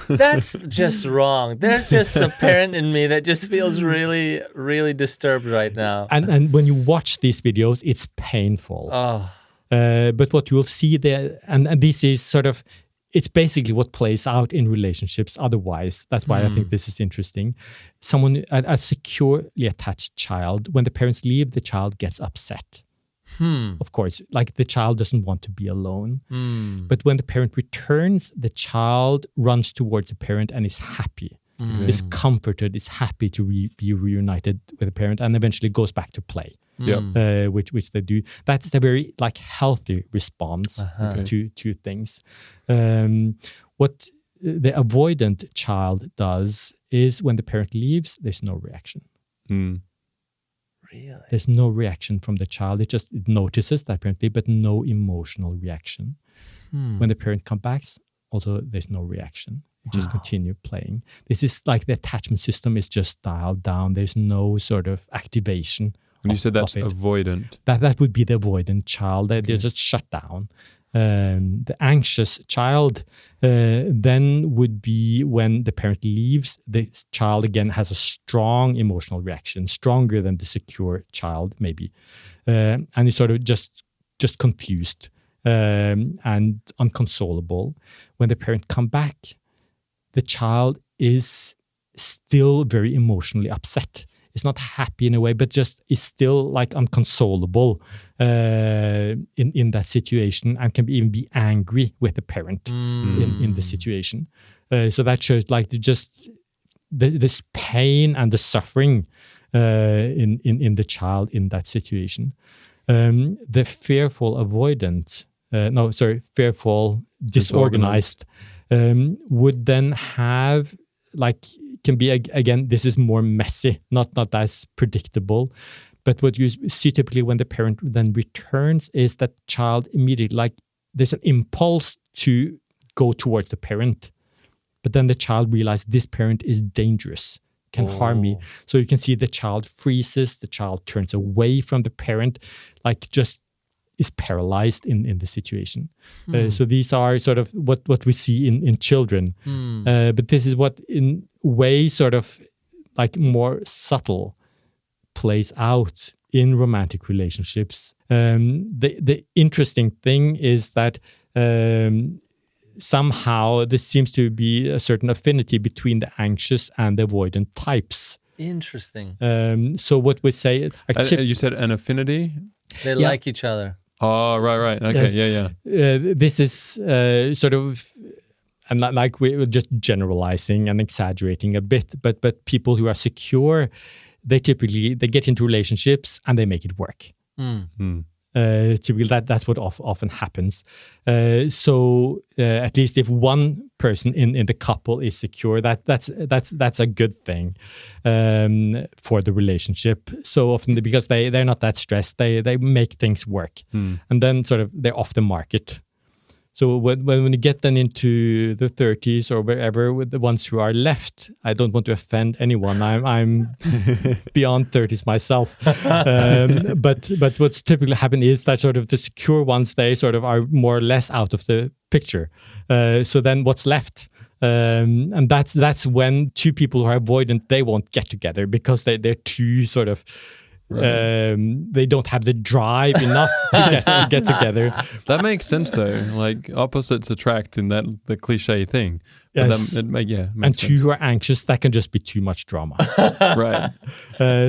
[SPEAKER 2] that's just wrong. There's just a parent in me that just feels really, really disturbed right now.
[SPEAKER 1] And when you watch these videos, it's painful.
[SPEAKER 2] Oh.
[SPEAKER 1] But what you'll see there, and this is it's basically what plays out in relationships otherwise. That's why I think this is interesting. A securely attached child, when the parents leave, the child gets upset. Of course, the child doesn't want to be alone. But when the parent returns, the child runs towards the parent and is happy, is comforted, is happy to be reunited with the parent, and eventually goes back to play. Which they do. That's a very healthy response to things. What the avoidant child does is when the parent leaves, there's no reaction.
[SPEAKER 2] Really?
[SPEAKER 1] There's no reaction from the child. It notices that apparently, but no emotional reaction. When the parent comes back, also there's no reaction. It just continue playing. This is the attachment system is just dialed down. There's no sort of activation.
[SPEAKER 3] When you said that's avoidant.
[SPEAKER 1] That would be the avoidant child. They're just shut down. The anxious child then would be when the parent leaves, the child again has a strong emotional reaction, stronger than the secure child maybe. And it's sort of just confused and unconsolable. When the parent come back, the child is still very emotionally upset. It's not happy in a way, but just is still unconsolable in that situation, and can even be angry with the parent in the situation. So that shows just this pain and the suffering in the child in that situation. The fearful disorganized would then have can be, again, this is more messy, not as predictable. But what you see typically when the parent then returns is that child immediately, there's an impulse to go towards the parent. But then the child realizes this parent is dangerous, can harm me. So you can see the child freezes, the child turns away from the parent, just is paralyzed in the situation. So these are sort of what we see in children. But this is what in way sort of more subtle plays out in romantic relationships. The interesting thing is that somehow there seems to be a certain affinity between the anxious and the avoidant types.
[SPEAKER 2] Interesting.
[SPEAKER 1] So what we say...
[SPEAKER 3] you said an affinity?
[SPEAKER 2] They like each other.
[SPEAKER 3] Oh, right. Okay, yes.
[SPEAKER 1] This is sort of, and we were just generalizing and exaggerating a bit, but people who are secure, they get into relationships and they make it work. Typically, that's what often happens. So at least if one person in the couple is secure, that's a good thing for the relationship. So often, because they're not that stressed, they make things work, and then sort of they're off the market. So when you get then into the 30s or wherever, with the ones who are left, I don't want to offend anyone. I'm beyond 30s myself. But what's typically happened is that sort of the secure ones, they sort of are more or less out of the picture. So then what's left? And that's when two people who are avoidant, they won't get together because they're too sort of. They don't have the drive enough to get together.
[SPEAKER 3] That makes sense though. Like opposites attract in the cliche thing. But
[SPEAKER 1] yes.
[SPEAKER 3] Makes
[SPEAKER 1] and two
[SPEAKER 3] sense.
[SPEAKER 1] who are anxious, that can just be too much drama.
[SPEAKER 3] Right.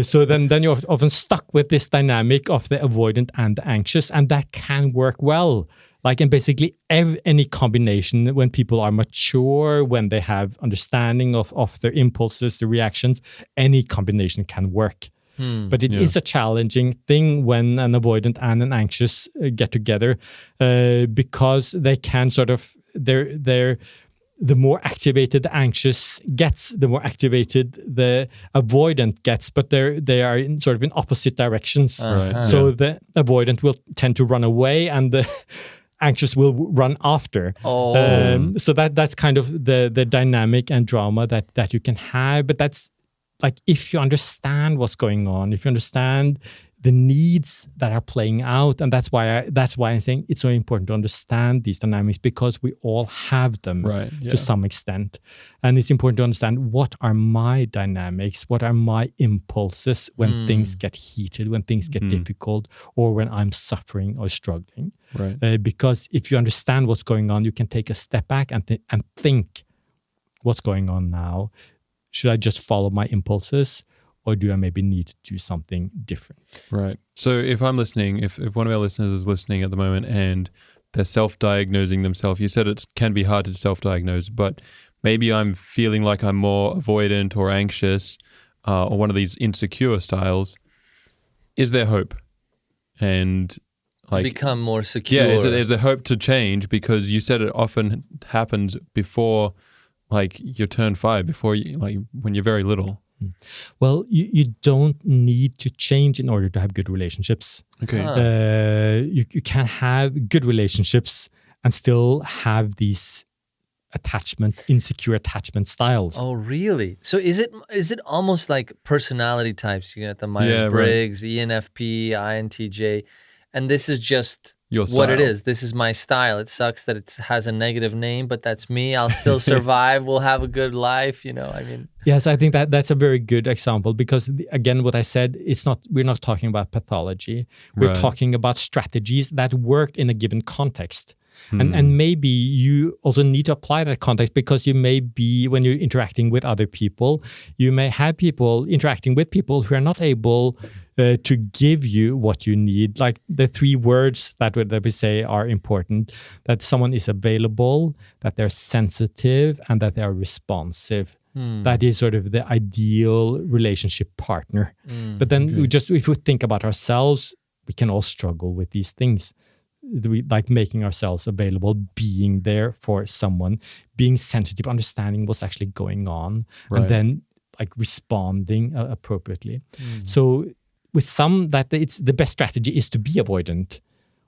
[SPEAKER 1] So then you're often stuck with this dynamic of the avoidant and the anxious, and that can work well. Like in basically any combination, when people are mature, when they have understanding of their impulses, the reactions, any combination can work. But it is a challenging thing when an avoidant and an anxious get together because they can sort of, the more activated the anxious gets, the more activated the avoidant gets, but they are in sort of in opposite directions. So the avoidant will tend to run away and the anxious will run after. So that's kind of the dynamic and drama that you can have, but that's like if you understand what's going on, if you understand the needs that are playing out, and that's why I'm saying it's so important to understand these dynamics, because we all have them to some extent, and it's important to understand what are my dynamics, what are my impulses when things get heated, when things get difficult, or when I'm suffering or struggling.
[SPEAKER 3] Right.
[SPEAKER 1] Because if you understand what's going on, you can take a step back and think, what's going on now? Should I just follow my impulses, or do I maybe need to do something different?
[SPEAKER 3] Right. So if I'm listening, if one of our listeners is listening at the moment and they're self-diagnosing themselves, you said it can be hard to self-diagnose, but maybe I'm feeling like I'm more avoidant or anxious or one of these insecure styles. Is there hope? And
[SPEAKER 2] to become more secure.
[SPEAKER 3] Yeah, is there hope to change? Because you said it often happens before like you turn 5, before you, like when you're very little.
[SPEAKER 1] Well, you don't need to change in order to have good relationships.
[SPEAKER 3] Okay.
[SPEAKER 1] You can have good relationships and still have these insecure attachment styles.
[SPEAKER 2] Oh, really? So is it almost like personality types? You got the Myers-Briggs, ENFP, INTJ, and this is just what it is. This is my style. It sucks that it has a negative name, but that's me. I'll still survive. We'll have a good life. I mean.
[SPEAKER 1] Yes, I think that's a very good example, because again, what I said, we're not talking about pathology. We're talking about strategies that worked in a given context. And maybe you also need to apply that context, because you may be, when you're interacting with other people, you may have people interacting with people who are not able to give you what you need. Like the 3 words that we say are important: that someone is available, that they're sensitive, and that they are responsive. That is sort of the ideal relationship partner. But then if we think about ourselves, we can all struggle with these things. We like making ourselves available, being there for someone, being sensitive, understanding what's actually going on, and then like responding appropriately. So with some, that it's the best strategy is to be avoidant,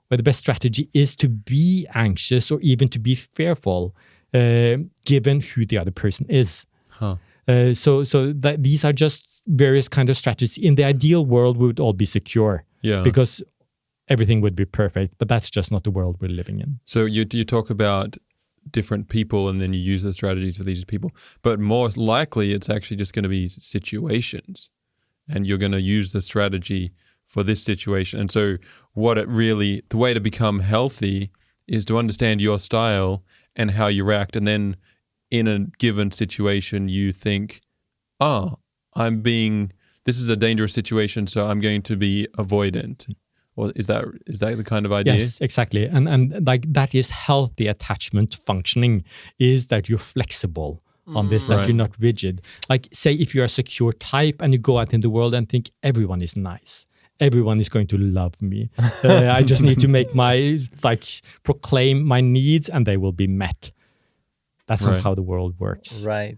[SPEAKER 1] or the best strategy is to be anxious, or even to be fearful, given who the other person is. So that these are just various kind of strategies. In the ideal world, we would all be secure, because everything would be perfect, but that's just not the world we're living in.
[SPEAKER 3] So you talk about different people, and then you use the strategies for these people, but more likely it's actually just going to be situations, and you're going to use the strategy for this situation. And so the way to become healthy is to understand your style and how you react, and then in a given situation you think, this is a dangerous situation, so I'm going to be avoidant. Or is that the kind of idea?
[SPEAKER 1] Yes, exactly. And like that is healthy attachment functioning, is that you're flexible on this, that you're not rigid. Like say if you're a secure type and you go out in the world and think everyone is nice, everyone is going to love me. I just need to make proclaim my needs and they will be met. That's not how the world works.
[SPEAKER 2] Right.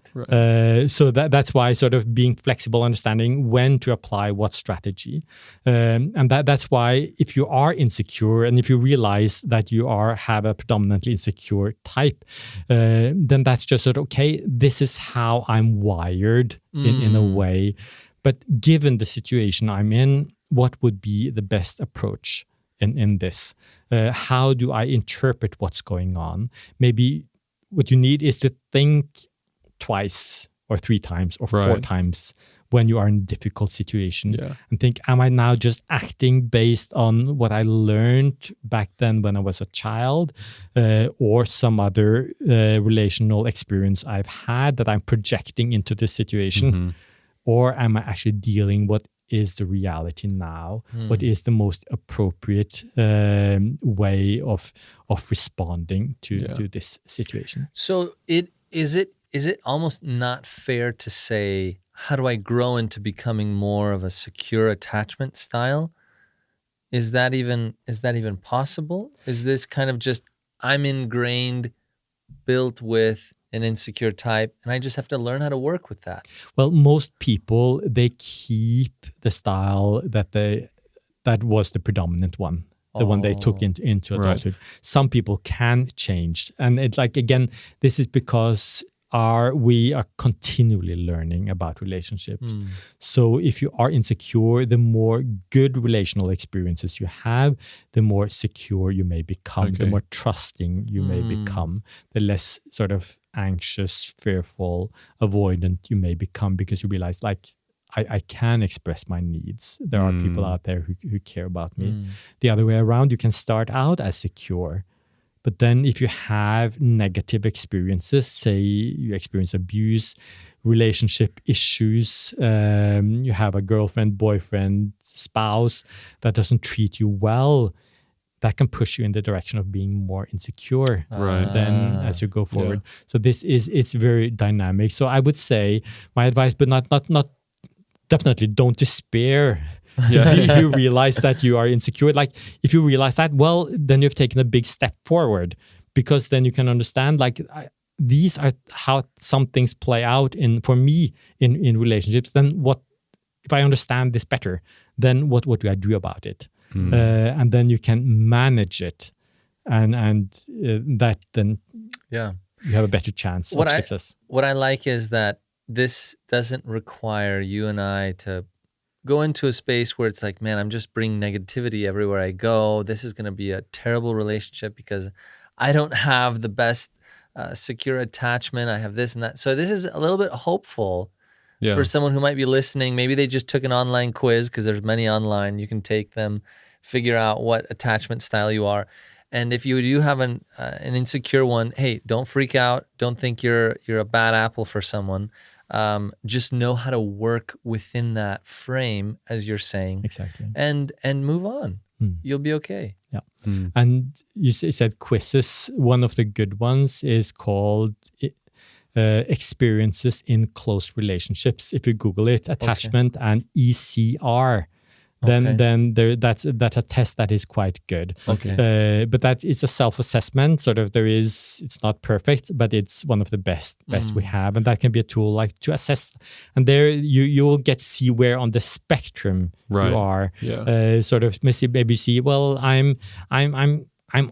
[SPEAKER 1] So that's why sort of being flexible, understanding when to apply what strategy. And that's why if you are insecure and if you realize that you have a predominantly insecure type, then that's just sort of, okay, this is how I'm wired in a way. But given the situation I'm in, what would be the best approach in this? How do I interpret what's going on? Maybe what you need is to think twice or 3 times or 4 times when you are in a difficult situation and think, am I now just acting based on what I learned back then when I was a child or some other relational experience I've had that I'm projecting into this situation? Or am I actually dealing what is the reality now? What is the most appropriate way of responding to this situation?
[SPEAKER 2] So is it almost not fair to say, how do I grow into becoming more of a secure attachment style? Is that even possible? Is this kind of just I'm ingrained, built with an insecure type, and I just have to learn how to work with that?
[SPEAKER 1] Well, most people, they keep the style that was the predominant one, the one they took into adulthood. Some people can change. And it's like, again, this is because we are continually learning about relationships. So if you are insecure, the more good relational experiences you have, the more secure you may become, the more trusting you may become, the less sort of anxious, fearful, avoidant you may become, because you realize, like, I can express my needs. There are people out there who care about me. The other way around, you can start out as secure. But then if you have negative experiences, say you experience abuse, relationship issues, you have a girlfriend, boyfriend, spouse that doesn't treat you well, that can push you in the direction of being more insecure then as you go forward. So it's very dynamic. So I would say my advice, but not definitely don't despair. If you realize that you are insecure, like if you realize that, well, then you've taken a big step forward, because then you can understand, like, these are how some things play out for me in relationships. Then what, if I understand this better, then what do I do about it? And then you can manage it, and that then you have a better chance of success.
[SPEAKER 2] What I like is that this doesn't require you and I to go into a space where it's like, man, I'm just bringing negativity everywhere I go. This is going to be a terrible relationship because I don't have the best secure attachment. I have this and that. So this is a little bit hopeful for someone who might be listening. Maybe they just took an online quiz, because there's many online. You can take them, figure out what attachment style you are. And if you do have an insecure one, hey, don't freak out. Don't think you're a bad apple for someone. Just know how to work within that frame, as you're saying.
[SPEAKER 1] Exactly.
[SPEAKER 2] And move on. You'll be okay.
[SPEAKER 1] Yeah. And you said quizzes. One of the good ones is called experiences in close relationships. If you Google it, attachment and ECR, then that's a test that is quite good. But that is a self-assessment. Sort of it's not perfect, but it's one of the best we have, and that can be a tool like to assess. And there you will get to see where on the spectrum you are. Sort of maybe see, well, I'm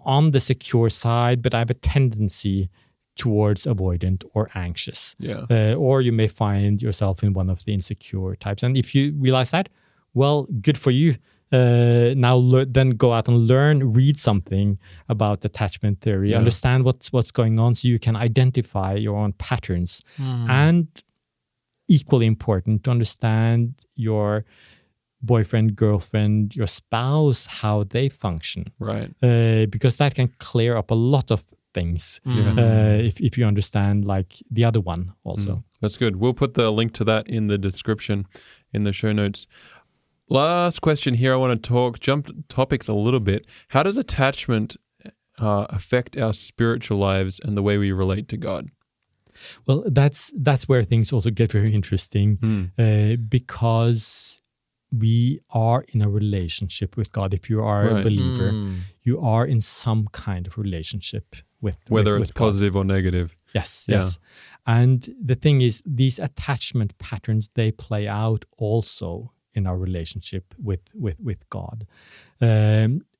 [SPEAKER 1] on the secure side, but I have a tendency towards avoidant or anxious. Or you may find yourself in one of the insecure types. And if you realize that, well, good for you. Now then go out and read something about attachment theory, understand what's going on, so you can identify your own patterns. And equally important, to understand your boyfriend, girlfriend, your spouse, how they function. Because that can clear up a lot of things if you understand, like, the other one also.
[SPEAKER 3] That's good. We'll put the link to that in the description, in the show notes. Last question here. I want to jump topics a little bit. How does attachment affect our spiritual lives and the way we relate to God?
[SPEAKER 1] Well, that's where things also get very interesting, because we are in a relationship with God. If you are a believer, you are in some kind of relationship with
[SPEAKER 3] whether
[SPEAKER 1] with
[SPEAKER 3] it's
[SPEAKER 1] God.
[SPEAKER 3] positive or negative.
[SPEAKER 1] Yes,
[SPEAKER 3] Yeah.
[SPEAKER 1] yes. And the thing is, these attachment patterns, they play out also in our relationship with God.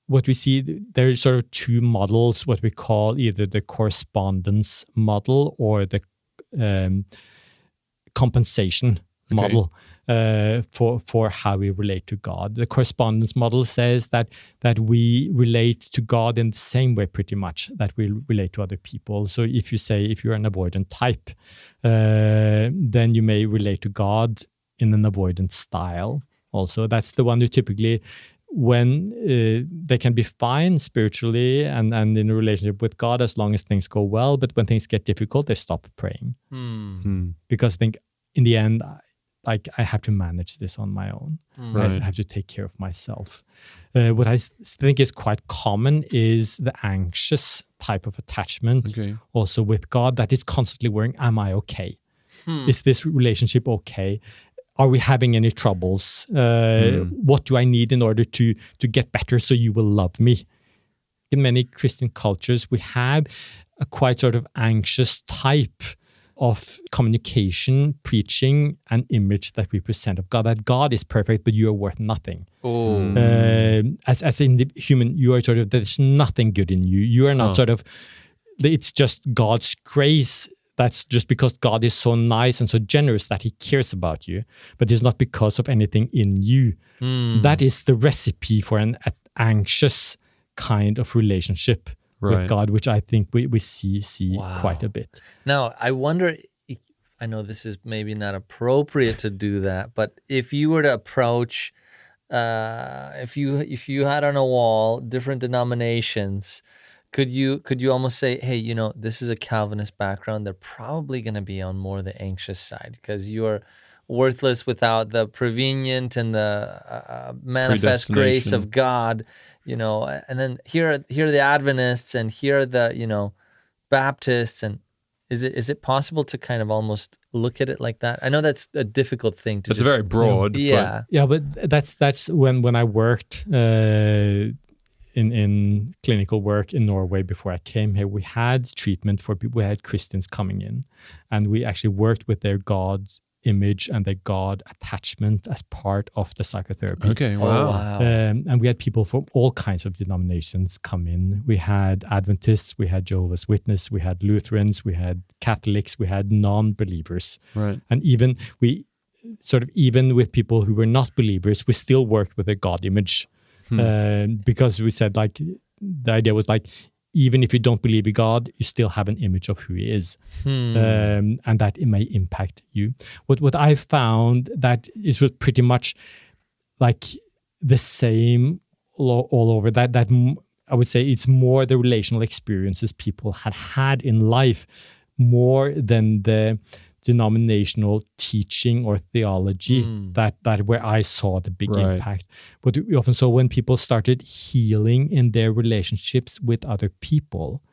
[SPEAKER 1] What we see, there's sort of two models, what we call either the correspondence model or the compensation model for how we relate to God. The correspondence model says that we relate to God in the same way pretty much that we relate to other people. So if you're an avoidant type, then you may relate to God in an avoidant style. Also, that's the one who typically, when they can be fine spiritually and in a relationship with God as long as things go well, but when things get difficult, they stop praying because I think in the end, like, I have to manage this on my own.
[SPEAKER 3] Right.
[SPEAKER 1] I have to take care of myself. What I think is quite common is the anxious type of attachment, also with God, that is constantly worrying, am I okay? Is this relationship okay? Are we having any troubles? What do I need in order to get better so you will love me? In many Christian cultures, we have a quite sort of anxious type of communication, preaching, and image that we present of God, that God is perfect, but you are worth nothing. As in the human, you are sort of, there's nothing good in you. You are not sort of, it's just God's grace. That's just because God is so nice and so generous that he cares about you, but it's not because of anything in you. That is the recipe for an anxious kind of relationship with God, which I think we see quite a bit.
[SPEAKER 2] Now, I wonder, I know this is maybe not appropriate to do that, but if you were to approach, if you had on a wall different denominations, could you almost say, hey, you know, this is a Calvinist background, they're probably going to be on more the anxious side because you're worthless without the prevenient and the manifest grace of God, you know, and then here are the Adventists and here are the, you know, Baptists, and is it possible to kind of almost look at it like that? I know that's a difficult thing to.
[SPEAKER 3] It's very broad.
[SPEAKER 2] Yeah,
[SPEAKER 1] but that's when I worked in clinical work in Norway before I came here. We had treatment for people. We had Christians coming in, and we actually worked with their God image and their God attachment as part of the psychotherapy.
[SPEAKER 3] Okay, wow.
[SPEAKER 2] Oh, wow.
[SPEAKER 1] And we had people from all kinds of denominations come in. We had Adventists, we had Jehovah's Witnesses, we had Lutherans, we had Catholics, we had non-believers.
[SPEAKER 3] Right.
[SPEAKER 1] And even with people who were not believers, we still worked with their God image. Because we said, like, the idea was like, even if you don't believe in God, you still have an image of who he is. And that it may impact you. What I found that is pretty much like the same all over, that I would say it's more the relational experiences people had in life more than the denominational teaching or theology that where I saw the big impact. But we often saw when people started healing in their relationships with other people,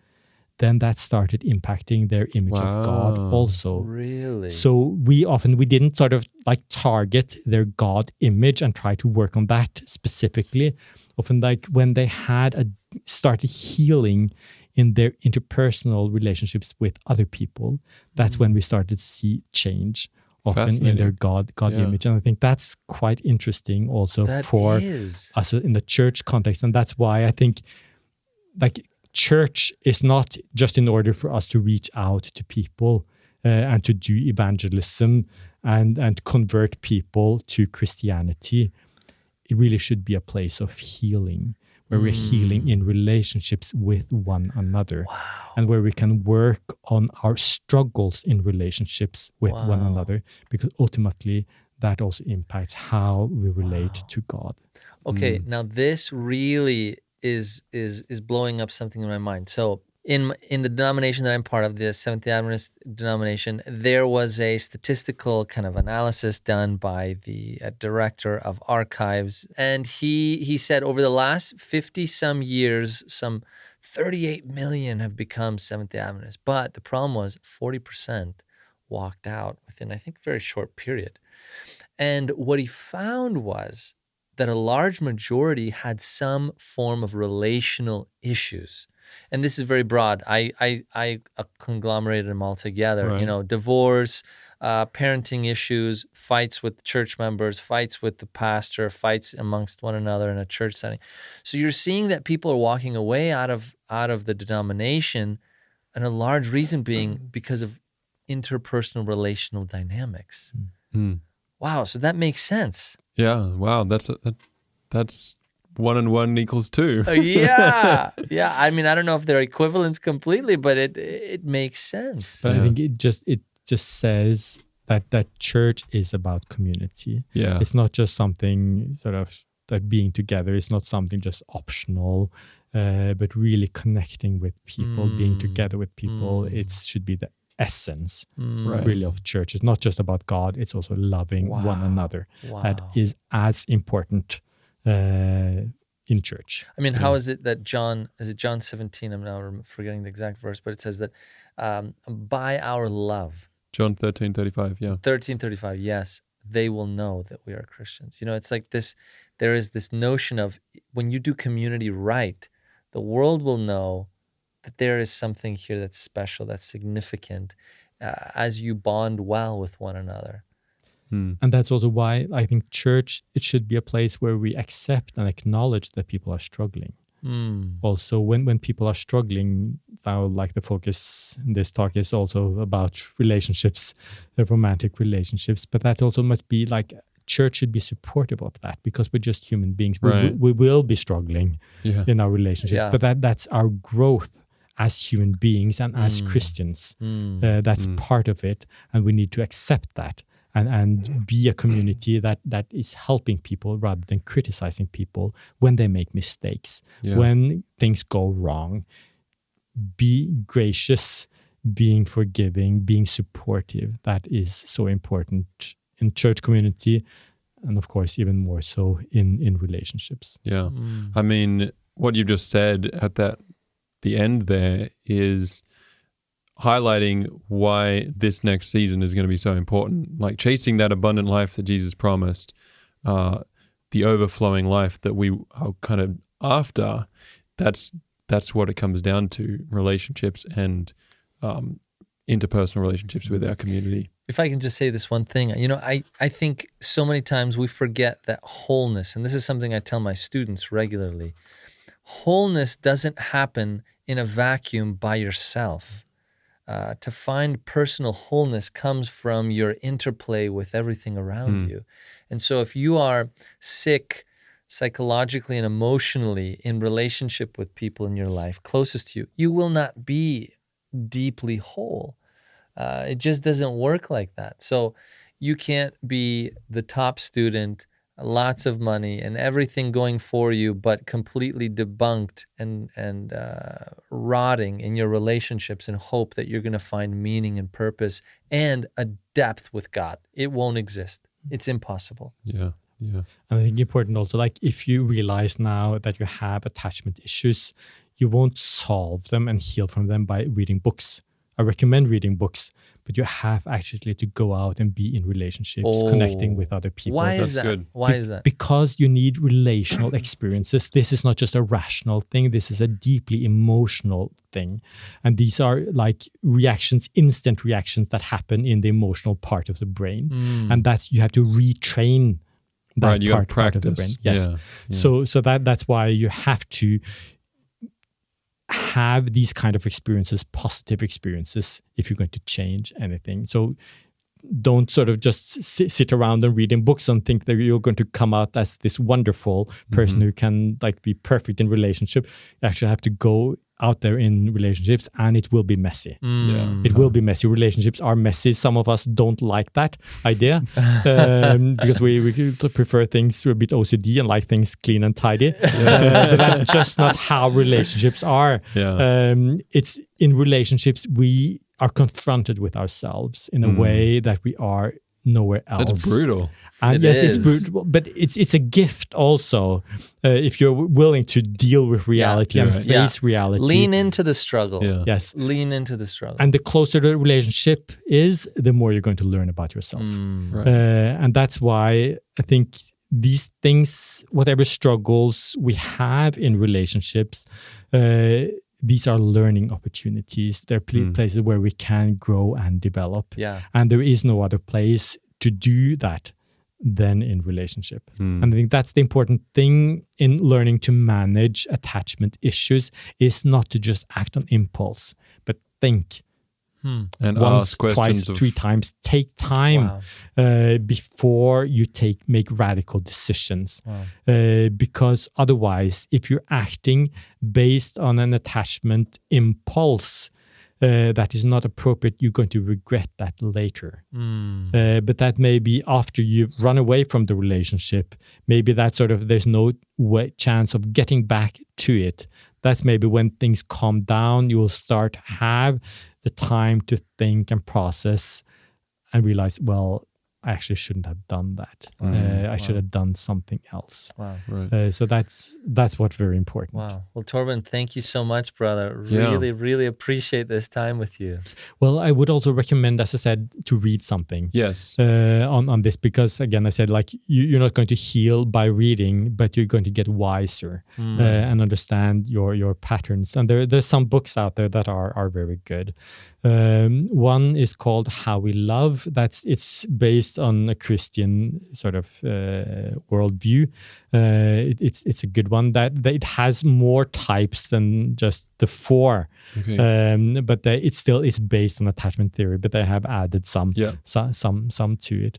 [SPEAKER 1] then that started impacting their image of God also.
[SPEAKER 2] Really?
[SPEAKER 1] So we didn't sort of like target their God image and try to work on that specifically. Often, like, when they had started healing in their interpersonal relationships with other people, that's when we started to see change often in their God image. And I think that's quite interesting also for us in the church context. And that's why I think, like, church is not just in order for us to reach out to people and to do evangelism and convert people to Christianity. It really should be a place of healing, where we're healing in relationships with one another, and where we can work on our struggles in relationships with one another, because ultimately that also impacts how we relate to God.
[SPEAKER 2] Okay, now this really is blowing up something in my mind. So in the denomination that I'm part of, the Seventh-day Adventist denomination, there was a statistical kind of analysis done by the director of archives, and he said over the last 50 some years, some 38 million have become Seventh-day Adventists, but the problem was 40% walked out within, I think, a very short period. And what he found was that a large majority had some form of relational issues. And this is very broad. I conglomerated them all together.
[SPEAKER 3] Right.
[SPEAKER 2] Divorce, parenting issues, fights with church members, fights with the pastor, fights amongst one another in a church setting. So you're seeing that people are walking away out of the denomination, and a large reason being because of interpersonal relational dynamics. Wow, so that makes sense.
[SPEAKER 3] Yeah, wow, that's 1 and 1 equals 2.
[SPEAKER 2] Yeah. I mean, I don't know if they're equivalents completely, but it makes sense.
[SPEAKER 1] But I think it just says that church is about community.
[SPEAKER 3] Yeah,
[SPEAKER 1] it's not just something sort of that being together. It's not something just optional, but really connecting with people, being together with people. It should be the essence really of church. It's not just about God, it's also loving one another. That is as important in church.
[SPEAKER 2] I mean, how is it that John 17, I'm now forgetting the exact verse, but it says that by our love,
[SPEAKER 3] John 13:35, yeah.
[SPEAKER 2] 13:35, yes, they will know that we are Christians. It's like this, there is this notion of when you do community right, the world will know that there is something here that's special, that's significant, as you bond well with one another.
[SPEAKER 1] And that's also why I think church, it should be a place where we accept and acknowledge that people are struggling. Also, when people are struggling, now like the focus in this talk is also about relationships, romantic relationships, but that also must be like, church should be supportive of that, because we're just human beings. We will be struggling in our relationship, but that's our growth as human beings and as Christians. That's part of it, and we need to accept that and be a community that is helping people rather than criticizing people when they make mistakes, when things go wrong. Be gracious, being forgiving, being supportive. That is so important in church community, and of course even more so in relationships.
[SPEAKER 3] Yeah. I mean, what you just said at the end there is highlighting why this next season is going to be so important. Like chasing that abundant life that Jesus promised, the overflowing life that we are kind of after, that's what it comes down to, relationships and interpersonal relationships with our community.
[SPEAKER 2] If I can just say this one thing, I think so many times we forget that wholeness, and this is something I tell my students regularly, wholeness doesn't happen in a vacuum by yourself. To find personal wholeness comes from your interplay with everything around you. And so if you are sick psychologically and emotionally in relationship with people in your life closest to you, you will not be deeply whole. It just doesn't work like that. So you can't be the top student, lots of money and everything going for you, but completely debunked and rotting in your relationships, and hope that you're going to find meaning and purpose and a depth with God. It won't exist. It's impossible.
[SPEAKER 3] Yeah.
[SPEAKER 1] And I think important also, like if you realize now that you have attachment issues, you won't solve them and heal from them by reading books. I recommend reading books, but you have actually to go out and be in relationships, connecting with other people.
[SPEAKER 2] Why is that?
[SPEAKER 3] Good.
[SPEAKER 2] Why is that?
[SPEAKER 1] Because you need relational experiences. This is not just a rational thing. This is a deeply emotional thing. And these are like reactions, instant reactions that happen in the emotional part of the brain. And that's, you have to retrain that part of the brain. Yes. Yeah. So that's why you have to have these kind of experiences, positive experiences, if you're going to change anything. So don't sort of just sit around and reading books and think that you're going to come out as this wonderful person who can like be perfect in relationship. You actually have to go out there in relationships, and it will be messy. It will be messy. Relationships are messy. Some of us don't like that idea because we prefer things a bit OCD and like things clean and tidy. But that's just not how relationships are. It's in relationships we are confronted with ourselves in a way that we are nowhere else.
[SPEAKER 3] That's brutal.
[SPEAKER 1] And it's brutal, but it's a gift also if you're willing to deal with reality and face reality.
[SPEAKER 2] Lean into the struggle.
[SPEAKER 3] Yeah.
[SPEAKER 1] Yes.
[SPEAKER 2] Lean into the struggle.
[SPEAKER 1] And the closer the relationship is, the more you're going to learn about yourself.
[SPEAKER 3] Right.
[SPEAKER 1] And that's why I think these things, whatever struggles we have in relationships, these are learning opportunities. They're places where we can grow and develop.
[SPEAKER 2] Yeah.
[SPEAKER 1] And there is no other place to do that than in relationship. And I think that's the important thing in learning to manage attachment issues, is not to just act on impulse, but think.
[SPEAKER 3] And
[SPEAKER 1] Once,
[SPEAKER 3] ask questions
[SPEAKER 1] twice, 3 times. Take time before you make radical decisions. Because otherwise, if you're acting based on an attachment impulse that is not appropriate, you're going to regret that later. But that may be after you've run away from the relationship. Maybe that there's no chance of getting back to it. That's maybe when things calm down, you will start have the time to think and process and realize, well, I actually shouldn't have done that. I should have done something else.
[SPEAKER 3] Right.
[SPEAKER 1] So that's what's very important.
[SPEAKER 2] Wow. Well, Torben, thank you so much, brother. Really, really appreciate this time with you.
[SPEAKER 1] Well, I would also recommend, as I said, to read something.
[SPEAKER 3] Yes.
[SPEAKER 1] On this, because again, I said, like, you're not going to heal by reading, but you're going to get wiser and understand your patterns. And there's some books out there that are very good. One is called How We Love. It's based on a Christian sort of worldview. It's a good one. That it has more types than just the 4.
[SPEAKER 3] Okay.
[SPEAKER 1] But it's based on attachment theory. But they have added some to it.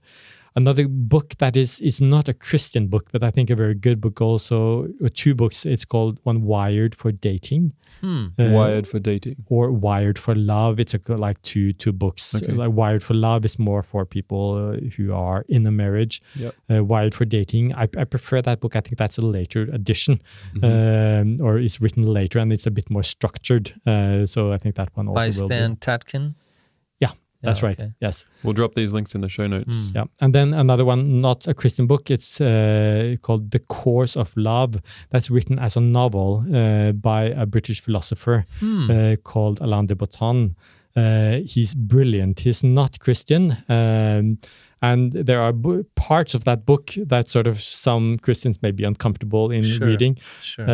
[SPEAKER 1] Another book that is not a Christian book, but I think a very good book also, or 2 books. It's called one, Wired for Dating.
[SPEAKER 3] Wired for Dating.
[SPEAKER 1] Or Wired for Love. It's like two books.
[SPEAKER 3] Okay.
[SPEAKER 1] Like Wired for Love is more for people who are in a marriage. Wired for Dating, I prefer that book. I think that's a later edition, or it's written later, and it's a bit more structured. So I think that one also
[SPEAKER 2] By
[SPEAKER 1] will
[SPEAKER 2] Stan
[SPEAKER 1] be.
[SPEAKER 2] Tatkin?
[SPEAKER 1] That's right.
[SPEAKER 2] Okay.
[SPEAKER 1] Yes.
[SPEAKER 3] We'll drop these links in the show notes.
[SPEAKER 1] Yeah. And then another one, not a Christian book. It's called The Course of Love. That's written as a novel by a British philosopher called Alain de Botton. He's brilliant. He's not Christian. And there are parts of that book that sort of some Christians may be uncomfortable in reading.
[SPEAKER 2] Sure.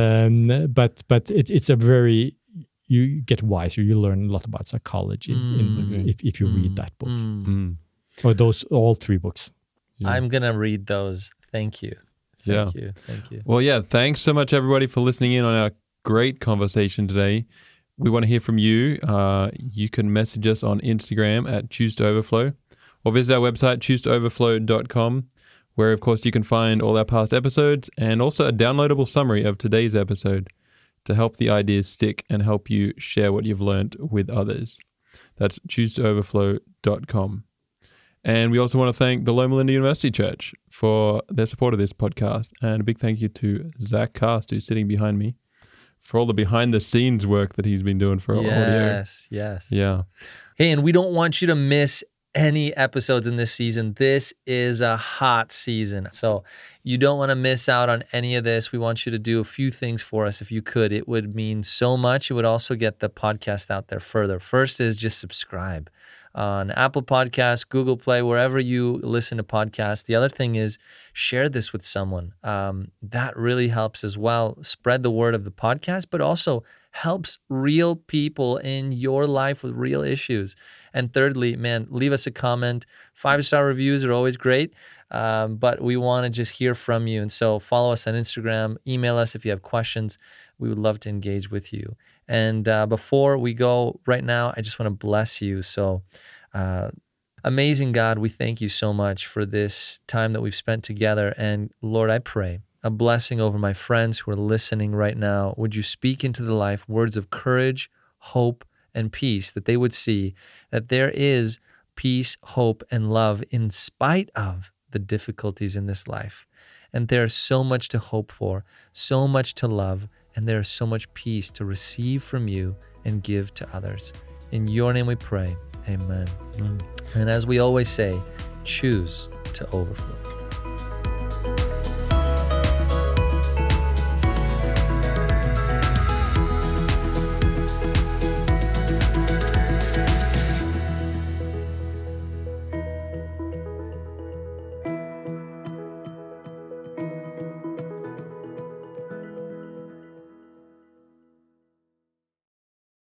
[SPEAKER 1] But it's a very... You get wiser. You learn a lot about psychology if you read that book, or all 3 books.
[SPEAKER 3] Yeah.
[SPEAKER 2] I'm gonna read those. Thank you. Thank you.
[SPEAKER 3] Well, thanks so much, everybody, for listening in on our great conversation today. We want to hear from you. You can message us on Instagram at Choose to Overflow, or visit our website choosetooverflow.com, where of course you can find all our past episodes and also a downloadable summary of today's episode, to help the ideas stick and help you share what you've learned with others. That's choosetooverflow.com. And we also want to thank the Loma Linda University Church for their support of this podcast. And a big thank you to Zach Cast, who's sitting behind me, for all the behind-the-scenes work that he's been doing for audio.
[SPEAKER 2] Yes.
[SPEAKER 3] Yeah.
[SPEAKER 2] Hey, and we don't want you to miss any episodes in this season. This is a hot season. So you don't want to miss out on any of this. We want you to do a few things for us if you could. It would mean so much. It would also get the podcast out there further. First is just subscribe on Apple Podcasts, Google Play, wherever you listen to podcasts. The other thing is share this with someone. That really helps as well. Spread the word of the podcast, but also helps real people in your life with real issues. And thirdly, man, leave us a comment. 5-star reviews are always great, but we want to just hear from you. And so follow us on Instagram, email us if you have questions. We would love to engage with you. And before we go right now, I just want to bless you. So amazing God, we thank you so much for this time that we've spent together. And Lord, I pray a blessing over my friends who are listening right now. Would you speak into the life words of courage, hope, and peace, that they would see that there is peace, hope, and love in spite of the difficulties in this life. And there's so much to hope for, so much to love, and there's so much peace to receive from you and give to others. In your name we pray, amen. And as we always say, choose to overflow.